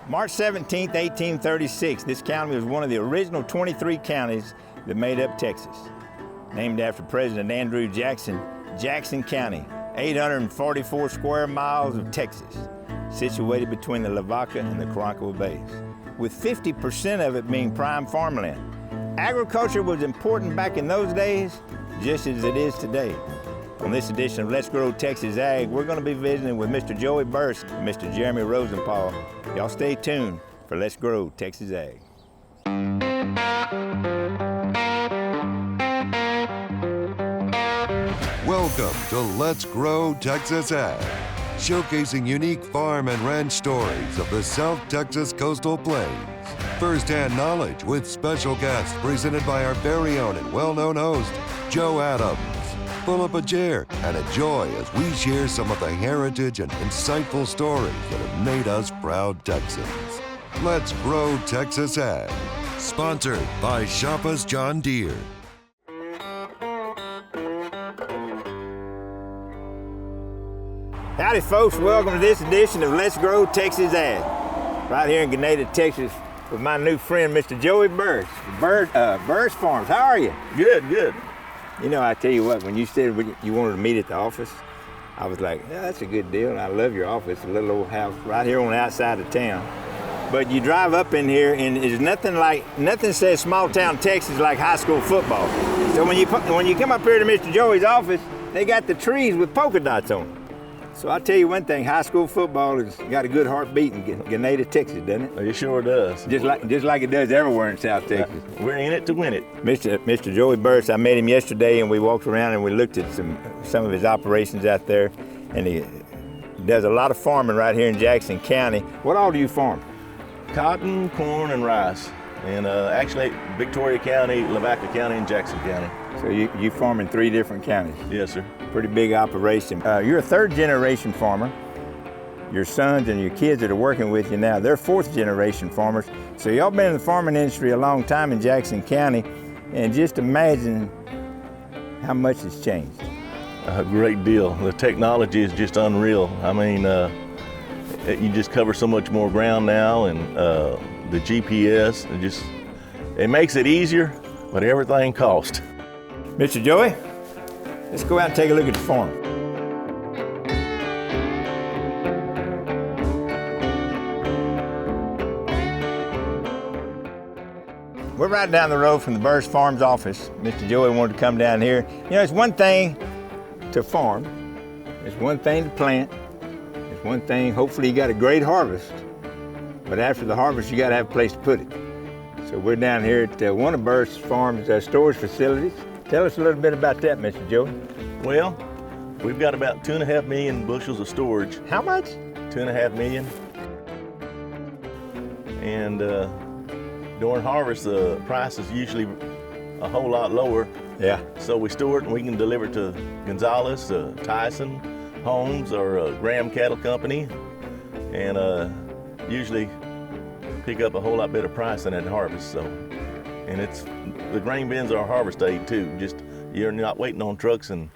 March 17, 1836, this county was one of the original 23 counties that made up Texas. Named after President Andrew Jackson, Jackson County, 844 square miles of Texas, situated between the Lavaca and the Karankawa Bays, with 50% of it being prime farmland. Agriculture was important back in those days, just as it is today. On this edition of Let's Grow Texas Ag, we're going to be visiting with Mr. Joey Bures and Mr. Jerome Rozsypal. Y'all stay tuned for Let's Grow Texas Ag. Welcome to Let's Grow Texas Ag, showcasing unique farm and ranch stories of the South Texas coastal plains. First-hand knowledge with special guests presented by our very own and well-known host, Joe Adams. Pull up a chair and enjoy as we share some of the heritage and insightful stories that have made us proud Texans. Let's Grow Texas Ag, sponsored by Shop Us John Deere. Howdy folks, welcome to this edition of Let's Grow Texas Ag. Right here in Grenada, Texas, with my new friend, Mr. Joey Bures, Bur Farms. How are you? Good, good. You know, I tell you what, when you said you wanted to meet at the office, I was like, yeah, that's a good deal, and I love your office, a little old house right here on the outside of town. But you drive up in here, and there's nothing says small town Texas like high school football. So when you come up here to Mr. Joey's office, they got the trees with polka dots on them. So I'll tell you one thing, high school football has got a good heartbeat in Grenada, Texas, doesn't it? It sure does. Just like it does everywhere in South Texas. We're in it to win it. Mr. Joey Bures, I met him yesterday and we walked around and we looked at some of his operations out there, and he does a lot of farming right here in Jackson County. What all do you farm? Cotton, corn, and rice. And actually, Victoria County, Lavaca County, and Jackson County. So you farm in 3 different counties? Yes, sir. Pretty big operation. You're a 3rd generation farmer. Your sons and your kids that are working with you now, they're 4th generation farmers. So y'all been in the farming industry a long time in Jackson County, and just imagine how much has changed. A great deal. The technology is just unreal. I mean, you just cover so much more ground now, and the GPS, it makes it easier, but everything costs. Mr. Joey, let's go out and take a look at the farm. We're right down the road from the Bur Farms office. Mr. Joey wanted to come down here. You know, it's one thing to farm, it's one thing to plant, it's one thing, hopefully you got a great harvest, but after the harvest you got to have a place to put it. So we're down here at one of Bur Farms' storage facilities. Tell us a little bit about that, Mr. Joey. Well, we've got about 2.5 million bushels of storage. How much? 2.5 million. And during harvest, the price is usually a whole lot lower. Yeah. So we store it and we can deliver it to Gonzales, Tyson, Homes, or Graham Cattle Company, and usually pick up a whole lot better price than at harvest. So, and the grain bins are harvest aid too. Just you're not waiting on trucks, and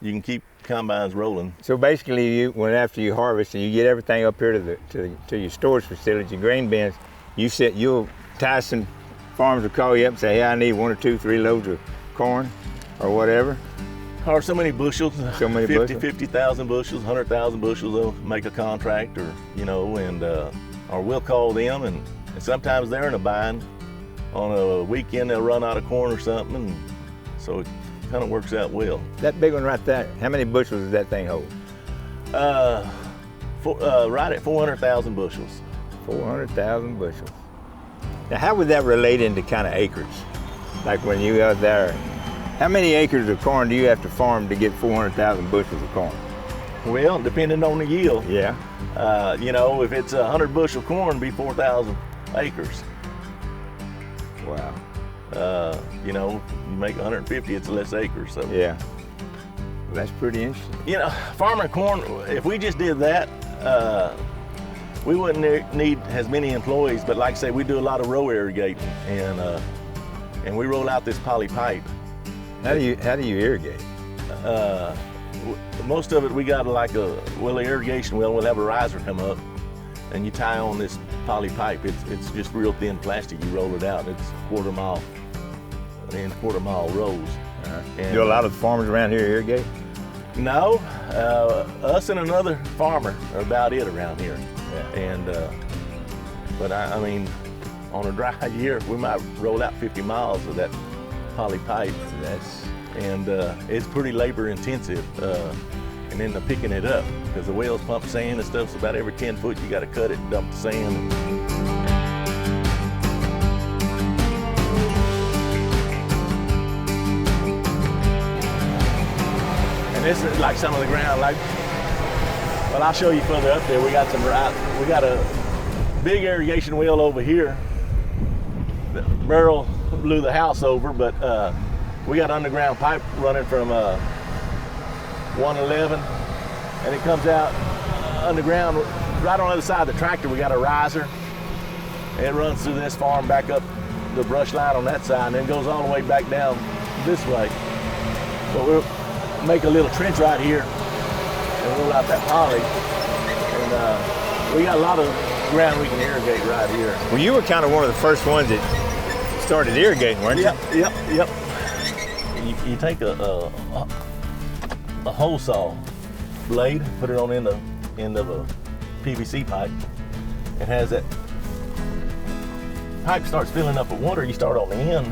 you can keep combines rolling. So basically, after you harvest and you get everything up here to your storage facility, your grain bins, Tyson Farms will call you up and say, hey, I need 1 or 2, 3 loads of corn or whatever. Or so many bushels, so many 50,000 bushels, 100,000 bushels, they'll make a contract, or, or we'll call them, and sometimes they're in a bind. On a weekend, they'll run out of corn or something, and so it kind of works out well. That big one right there, how many bushels does that thing hold? Right at 400,000 bushels. 400,000 bushels. Now, how would that relate into kind of acres? Like when you out there, how many acres of corn do you have to farm to get 400,000 bushels of corn? Well, depending on the yield. Yeah. If it's 100 bushel corn, it'd be 4,000 acres. Wow. You make 150, it's less acres. So. Yeah. Well, that's pretty interesting. Farming corn, if we just did that, we wouldn't need as many employees, but like I say, we do a lot of row irrigating, and we roll out this poly pipe. How do you irrigate? Most of it, we got like a irrigation well. We'll have a riser come up, and you tie on this poly pipe. It's just real thin plastic. You roll it out. It's quarter mile rolls. And Do a lot of farmers around here irrigate? No, us and another farmer are about it around here. Yeah. And but I mean, on a dry year, we might roll out 50 miles of that poly pipe. And it's pretty labor intensive. And then the picking it up, because the wells pump sand and stuff, so about every 10 foot you got to cut it and dump the sand. And this is like some of the ground, well, I'll show you further up there. We got a big irrigation well over here. The barrel blew the house over, but we got underground pipe running from 111, and it comes out underground right on the other side of the tractor. We got a riser. It runs through this farm back up the brush line on that side, and then goes all the way back down this way. But we'll make a little trench right here and roll out that poly. And we got a lot of ground we can irrigate right here. Well, you were kind of one of the first ones that started irrigating, weren't you? Yep. You take a hole saw blade, put it on the end of a PVC pipe. It has that pipe starts filling up with water. You start on the end,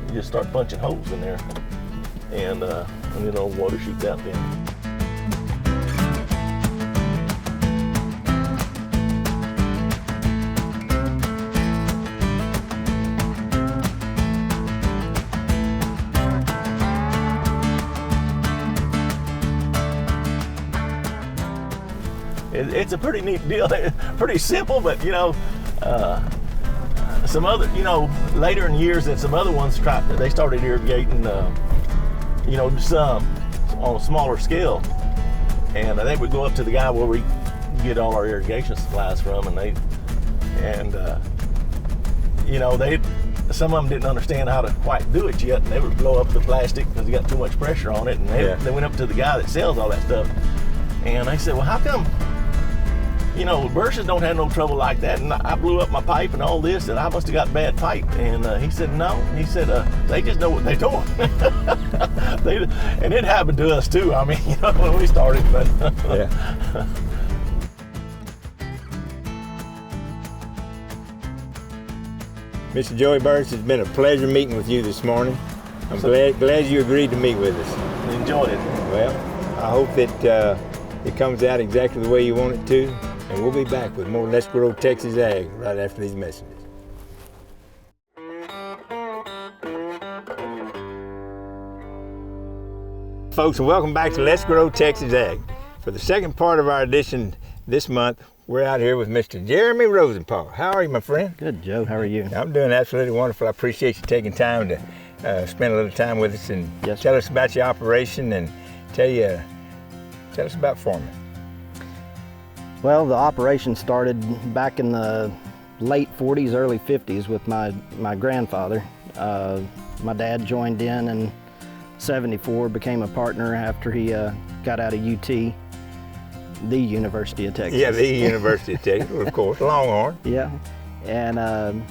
you just start punching holes in there, and water shoots out then. It's a pretty neat deal. Pretty simple, but some other, later in years that some other ones they started irrigating, some on a smaller scale, and they would go up to the guy where we get all our irrigation supplies from, some of them didn't understand how to quite do it yet, and they would blow up the plastic because they got too much pressure on it, and they went up to the guy that sells all that stuff, and they said, well, how come? Bures don't have no trouble like that, and I blew up my pipe and all this, and I must have got bad pipe. And he said, no. He said, they just know what they're doing. And it happened to us too. I mean, when we started, but yeah. Mr. Joey Bures, it's been a pleasure meeting with you this morning. I'm glad you agreed to meet with us. Enjoyed it. Well, I hope that it comes out exactly the way you want it to. And we'll be back with more Let's Grow Texas Ag right after these messages. Folks, and welcome back to Let's Grow Texas Ag. For the second part of our edition this month, we're out here with Mr. Jerome Rozsypal. How are you, my friend? Good, Joe. How are you? I'm doing absolutely wonderful. I appreciate you taking time to spend a little time with us and tell us about your operation and tell us about farming. Well, the operation started back in the late 40s, early 50s with my grandfather. My dad joined in '74, became a partner after he got out of UT, the University of Texas. Yeah, the University of Texas, of course, Longhorn. Yeah, and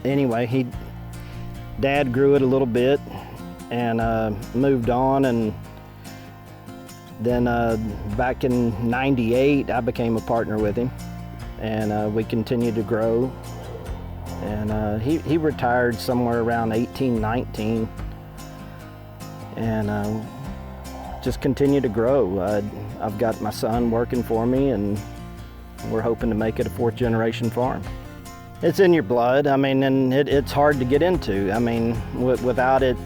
anyway, Dad grew it a little bit and moved on, and then back in '98, I became a partner with him, and we continued to grow. And he retired somewhere around 18, 19, and just continued to grow. I've got my son working for me, and we're hoping to make it a fourth generation farm. It's in your blood, I mean, and it's hard to get into. I mean, without it,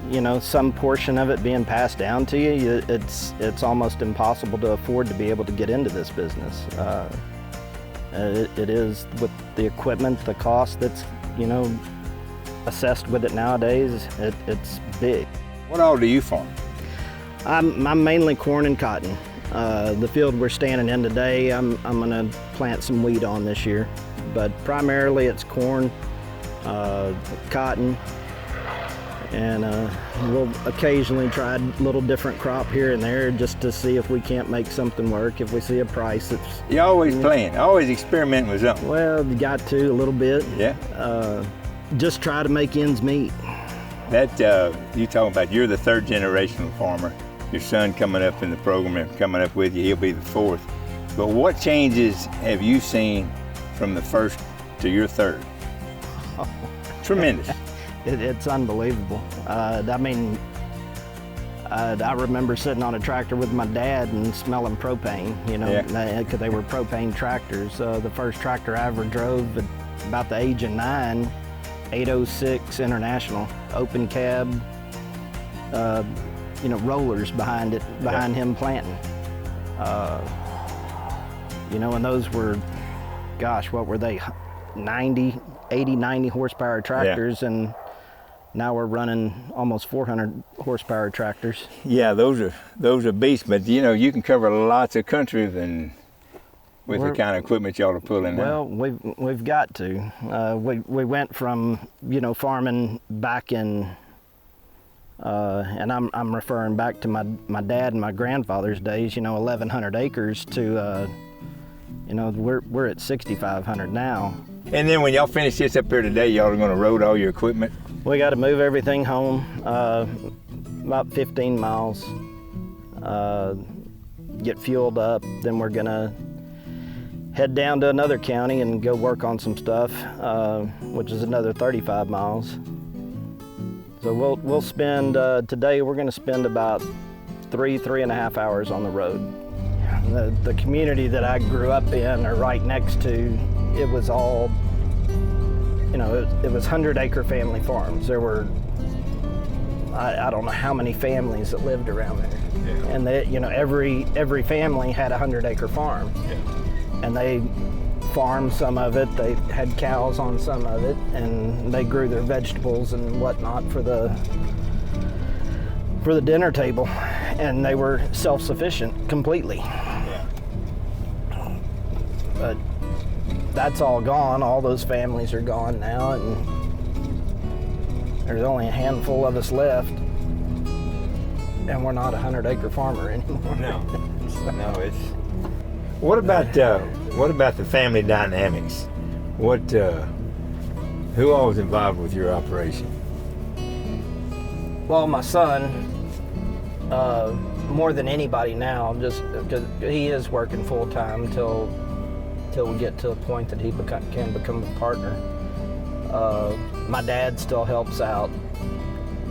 some portion of it being passed down to you, it's almost impossible to afford to be able to get into this business. It is, with the equipment, the cost that's, assessed with it nowadays, it's big. What all do you farm? I'm mainly corn and cotton. The field we're standing in today, I'm gonna plant some wheat on this year. But primarily it's corn, cotton, And we'll occasionally try a little different crop here and there just to see if we can't make something work. If we see a price that's... You're always playing, always experimenting with something. Well, you got to a little bit. Yeah. Just try to make ends meet. That, you talking about, you're the third generational farmer. Your son coming up in the program and coming up with you, he'll be the fourth. But what changes have you seen from the first to your third? Tremendous. It's unbelievable. I remember sitting on a tractor with my dad and smelling propane, you know, because they were propane tractors. The first tractor I ever drove at about the age of 9, 806 International, open cab, you know, rollers behind it, behind him planting. You know, and those were, gosh, what were they? 80, 90 horsepower tractors, and now we're running almost 400 horsepower tractors. Yeah, those are beasts, but you know, you can cover lots of country with the kind of equipment y'all are pulling now. Well, we've got to. We went from, you know, farming back in, and I'm referring back to my dad and my grandfather's days, you know, 1,100 acres to, you know, we're at 6,500 now. And then when y'all finish this up here today, y'all are going to load all your equipment? We got to move everything home, about 15 miles, get fueled up, then we're going to head down to another county and go work on some stuff, which is another 35 miles. So we'll spend, today we're going to spend about 3.5 hours on the road. The community that I grew up in or right next to, it was all, you know, it was 100-acre family farms. There were, I don't know how many families that lived around there. Yeah. And they, you know, every family had a 100-acre farm. Yeah. And they farmed some of it. They had cows on some of it, and they grew their vegetables and whatnot for the dinner table. And they were self-sufficient completely. Yeah. But that's all gone. All those families are gone now, and there's only a handful of us left, and we're not a 100-acre farmer anymore. No, no, it's. What about the family dynamics? Who all was involved with your operation? Well, my son, more than anybody now, just because he is working full time till we get to a point that he can become a partner. My dad still helps out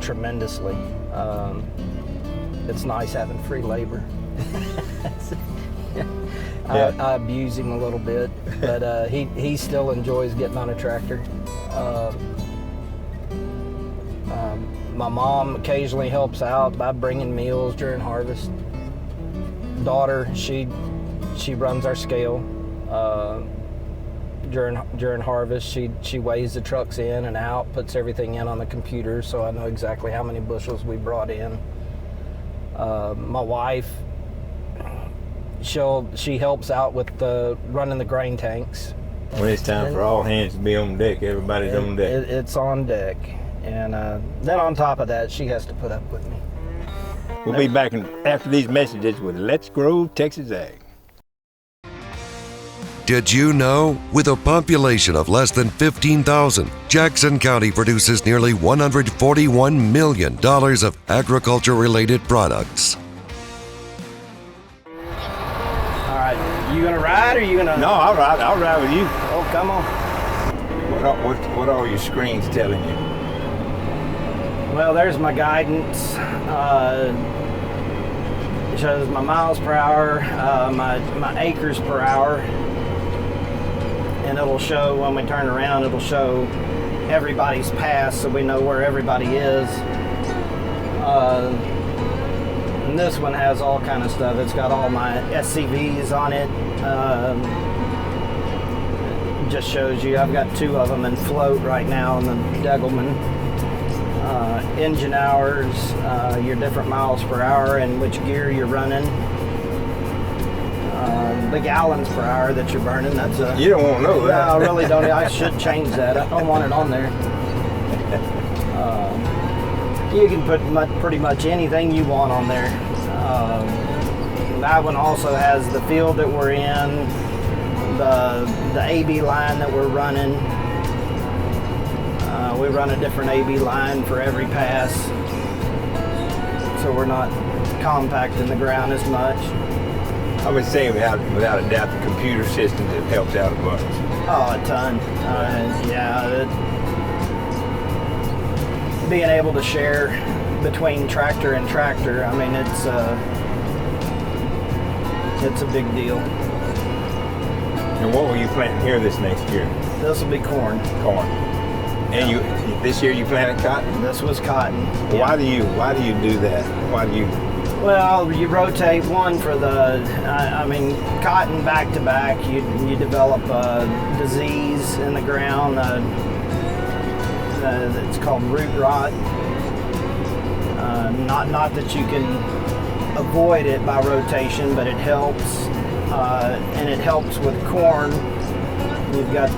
tremendously. It's nice having free labor. I abuse him a little bit, but he still enjoys getting on a tractor. My mom occasionally helps out by bringing meals during harvest. Daughter, she runs our scale. During harvest, she weighs the trucks in and out, puts everything in on the computer, so I know exactly how many bushels we brought in. My wife, she helps out with running the grain tanks. When it's time for all hands to be on deck, everybody's on deck. It's on deck, and then on top of that, she has to put up with me. We'll be back after these messages with Let's Grow Texas Ag. Did you know? With a population of less than 15,000, Jackson County produces nearly $141 million of agriculture-related products. All right, you gonna ride or you gonna? No, I'll ride with you. Oh, come on. What are your screens telling you? Well, there's my guidance. It shows my miles per hour, my acres per hour. And it'll show, when we turn around, it'll show everybody's pass so we know where everybody is. And this one has all kind of stuff. It's got all my SCVs on it. It just shows you, I've got 2 of them in float right now on the Degelman. Engine hours, your different miles per hour and which gear you're running. The gallons per hour that you're burning, that's a... You don't want to know that. No, I really don't. I should change that. I don't want it on there. You can put pretty much anything you want on there. That one also has the field that we're in, the AB line that we're running. We run a different AB line for every pass, so we're not compacting the ground as much. I would say without a doubt the computer system that helps out a bunch. Oh, a ton. Being able to share between tractor and tractor, I mean, it's a big deal. And what will you planting here this next year? This will be corn. Corn. And this year you planted cotton? This was cotton. Why do you do that? Why do you? Well, you rotate one for cotton back to back. You develop a disease in the ground. It's called root rot. Not that you can avoid it by rotation, but it helps, and it helps with corn. You've got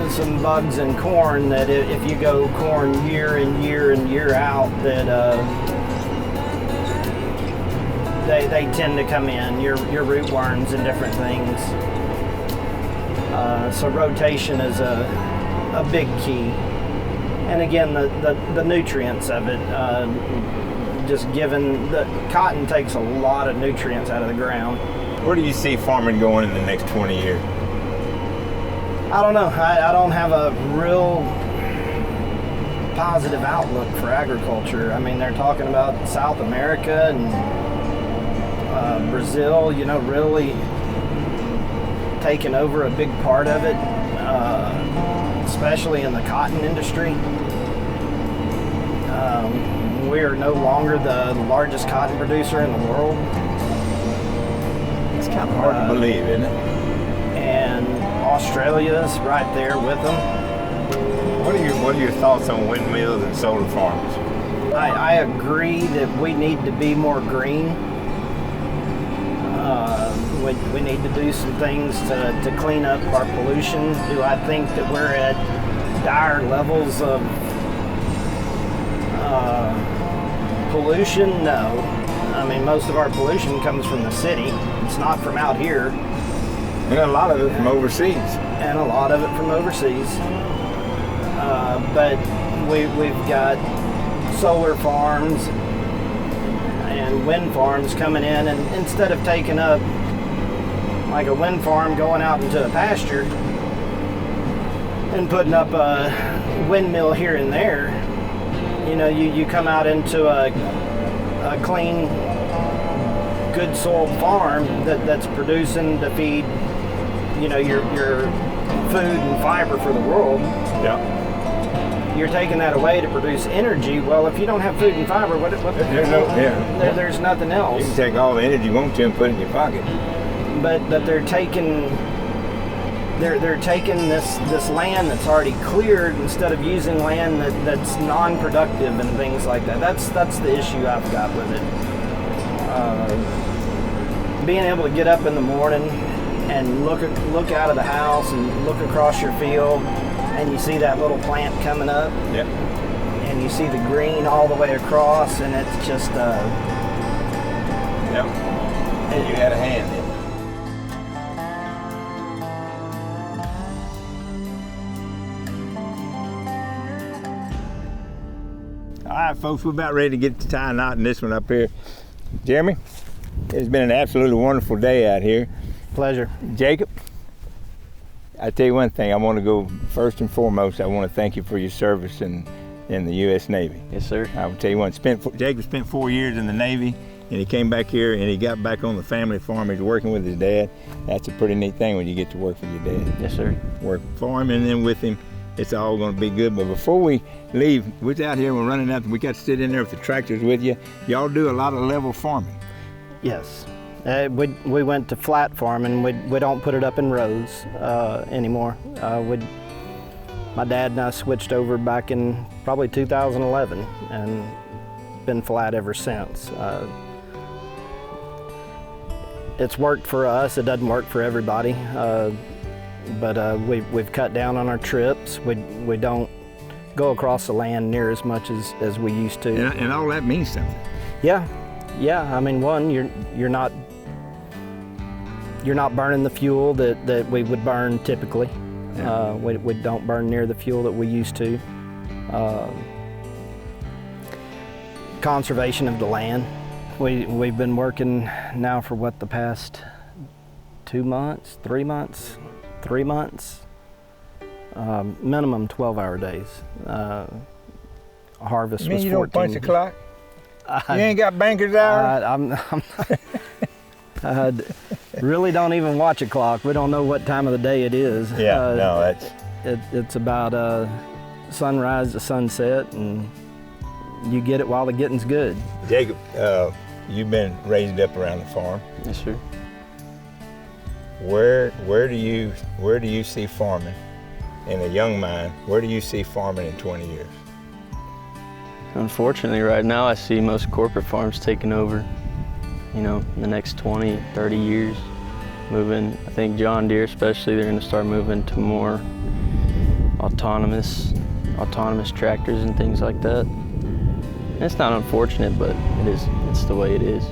some bugs in corn that if you go corn year in year and year out, that they tend to come in, your root worms and different things. So rotation is a big key. And again, the nutrients of it, just given the cotton takes a lot of nutrients out of the ground. Where do you see farming going in the next 20 years? I don't know. I don't have a real positive outlook for agriculture. I mean, they're talking about South America and Brazil, really taking over a big part of it, especially in the cotton industry. We are no longer the largest cotton producer in the world. It's kind of hard to believe, isn't it? And Australia's right there with them. What are your thoughts on windmills and solar farms? I agree that we need to be more green. We need to do some things to clean up our pollution. Do I think that we're at dire levels of pollution? No. I mean, most of our pollution comes from the city. It's not from out here. And a lot of it from overseas. And a lot of it from overseas. But we've got solar farms and wind farms coming in, and instead of taking up like a wind farm going out into a pasture and putting up a windmill here and there, you come out into a clean, good soil farm that's producing to feed your food and fiber for the world. Yeah. You're taking that away to produce energy. Well, if you don't have food and fiber, there's nothing else. You can take all the energy you want to and put it in your pocket. But they're taking this land that's already cleared instead of using land that's non-productive and things like that. That's the issue I've got with it. Being able to get up in the morning and look out of the house and look across your field, and you see that little plant coming up. Yep. And you see the green all the way across, and it's just Yep. And you had a hand in it. All right, folks, we're about ready to get to tie a knot in this one up here. Jeremy, it's been an absolutely wonderful day out here. Pleasure. Jacob, I tell you one thing, I want to go first and foremost, I want to thank you for your service in the U.S. Navy. Yes, sir. I will tell you one, Jacob spent 4 years in the Navy, and he came back here and he got back on the family farm. He's working with his dad. That's a pretty neat thing when you get to work for your dad. Yes, sir. Work for him and then with him. It's all going to be good. But before we leave, we're out here, we're running out, we got to sit in there with the tractors with you. Y'all do a lot of level farming. Yes. We went to flat farming. We don't put it up in rows anymore. My dad and I switched over back in probably 2011 and been flat ever since. It's worked for us. It doesn't work for everybody. But we've cut down on our trips. We don't go across the land near as much as we used to. And all that means something. Yeah. I mean, one, you're not burning the fuel that we would burn typically. Yeah. We don't burn near the fuel that we used to. Conservation of the land. We've been working now for what, the past 2 months, 3 months? 3 months. Minimum 12-hour days. Harvest was 14. You don't punch the clock? You ain't got banker's hours? I really don't even watch a clock. We don't know what time of the day it is. Yeah, no, that's... It's about sunrise to sunset, and you get it while the getting's good. Jacob, you've been raised up around the farm. Yes, sir. Where do you see farming in a young mind? Where do you see farming in 20 years? Unfortunately, right now, I see most corporate farms taking over, in the next 20, 30 years. Moving, I think John Deere especially, they're gonna start moving to more autonomous tractors and things like that. And it's not unfortunate, but it's the way it is,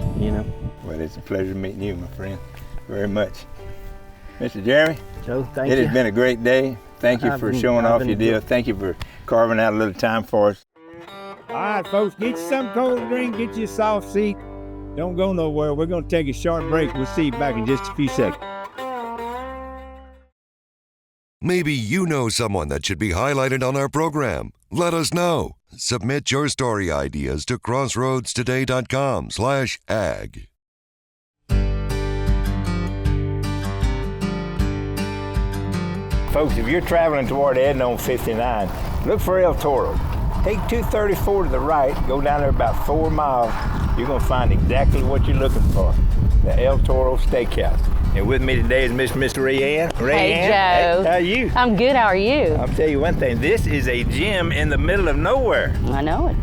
Well, it's a pleasure meeting you, my friend, very much. Mr. Jeremy, Joe, thank you. it has been a great day. Thank you for showing off your deal. Thank you for carving out a little time for us. All right, folks, get you some cold drink, get you a soft seat. Don't go nowhere. We're going to take a short break. We'll see you back in just a few seconds. Maybe you know someone that should be highlighted on our program. Let us know. Submit your story ideas to crossroadstoday.com/ag. Folks, if you're traveling toward Edna on 59, look for El Toro. Take 234 to the right, go down there about 4 miles. You're going to find exactly what you're looking for, the El Toro Steakhouse. And with me today is Miss Rayanne. Hey, Joe. Hey, how are you? I'm good. How are you? I'll tell you one thing. This is a gym in the middle of nowhere. I know it.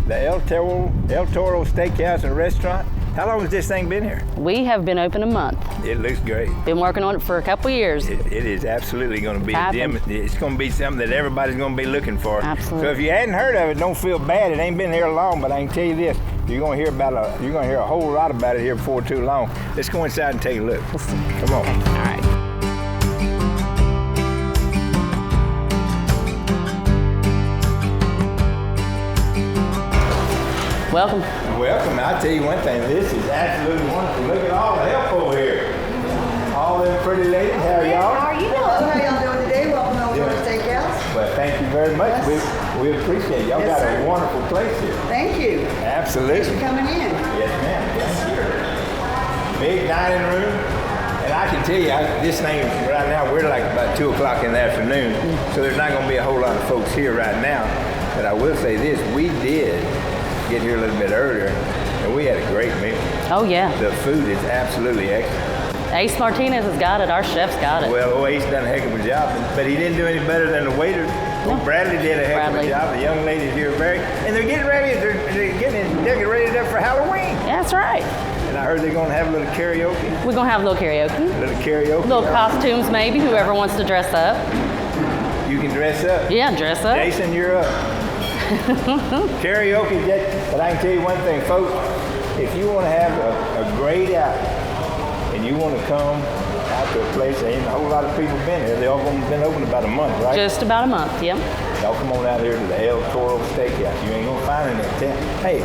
The El Toro Steakhouse and Restaurant. How long has this thing been here? We have been open a month. It looks great. Been working on it for a couple years. It is absolutely going to be a gym. It's going to be something that everybody's going to be looking for. Absolutely. So if you hadn't heard of it, don't feel bad. It ain't been here long, but I can tell you this: you're going to hear a whole lot about it here before too long. Let's go inside and take a look. We'll see. Come on. Okay. All right. Welcome. Welcome. I'll tell you one thing. This is absolutely wonderful. Look at all the help over here. All them pretty ladies. How are y'all? How are you doing? How y'all doing today? Welcome over to our steakhouse. Well, thank you very much. Yes. We appreciate it. Y'all Yes, got sir. a wonderful place here. Thank you. Absolutely. Thanks for coming in. Yes, ma'am. Yes, sir. Big dining room. And I can tell you, this thing right now, we're like about 2 o'clock in the afternoon, so there's not going to be a whole lot of folks here right now. But I will say this, we did get here a little bit earlier, and we had a great meal. Oh, yeah. The food is absolutely excellent. Ace Martinez has got it. Our chef's got it. Well, Ace done a heck of a job, but he didn't do any better than the waiter. No. Bradley did a heck of a job. The young ladies here are and they're getting ready. They're getting decorated up for Halloween. Yeah, that's right. And I heard they're going to have a little karaoke. We're going to have a little karaoke. Little costumes, maybe, whoever wants to dress up. You can dress up. Yeah, dress up. Jason, you're up. Karaoke, but I can tell you one thing, folks. If you want to have a great outing and you want to come out to a place, there ain't a whole lot of people been here. They all been open about a month, right? Just about a month, yep. Y'all come on out here to the El Toro Steakhouse. You ain't gonna find it in that town. Hey,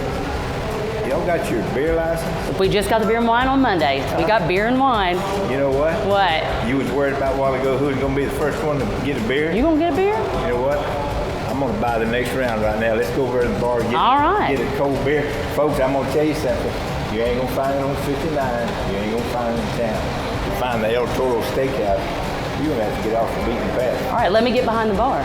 y'all got your beer license? We just got the beer and wine on Monday. We got beer and wine. You know what? What? You was worried about a while ago who's gonna be the first one to get a beer. You gonna get a beer? You know what? I'm gonna buy the next round right now. Let's go over to the bar and get a cold beer. Folks, I'm gonna tell you something. You ain't gonna find it on 59. You ain't gonna find it in town. You find the El Toro Steakhouse, you're gonna have to get off the beaten path. All right, let me get behind the bar.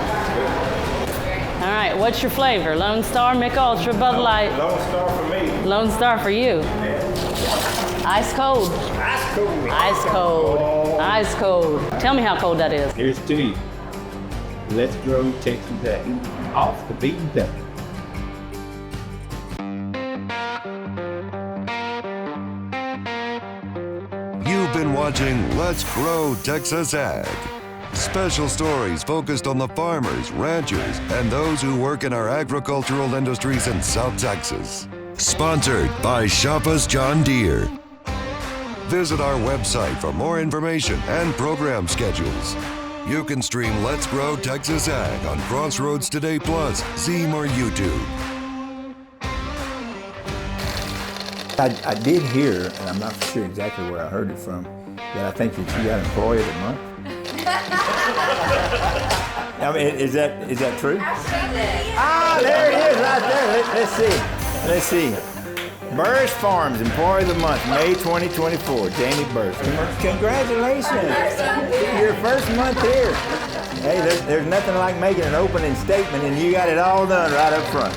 All right, what's your flavor? Lone Star, Mick Ultra, Bud Light? Lone Star for me. Lone Star for you. Yeah. Ice cold. Ice cold. Ice cold. Oh. Ice cold. Tell me how cold that is. Here's to you. Let's grow Texas Ag. Off the beaten path. You've been watching Let's Grow Texas Ag. Special stories focused on the farmers, ranchers, and those who work in our agricultural industries in South Texas. Sponsored by Shop Us John Deere. Visit our website for more information and program schedules. You can stream Let's Grow Texas Ag on Crossroads Today Plus, Zeme, or YouTube. I did hear, and I'm not sure exactly where I heard it from, that I think that you got Employee of the Month. I mean, is that true? Ah, there it is right there. Let's see. Bur Farms Employee of the Month, May 2024, Jamie Bures. Congratulations. Your first month here. Hey, there's nothing like making an opening statement, and you got it all done right up front.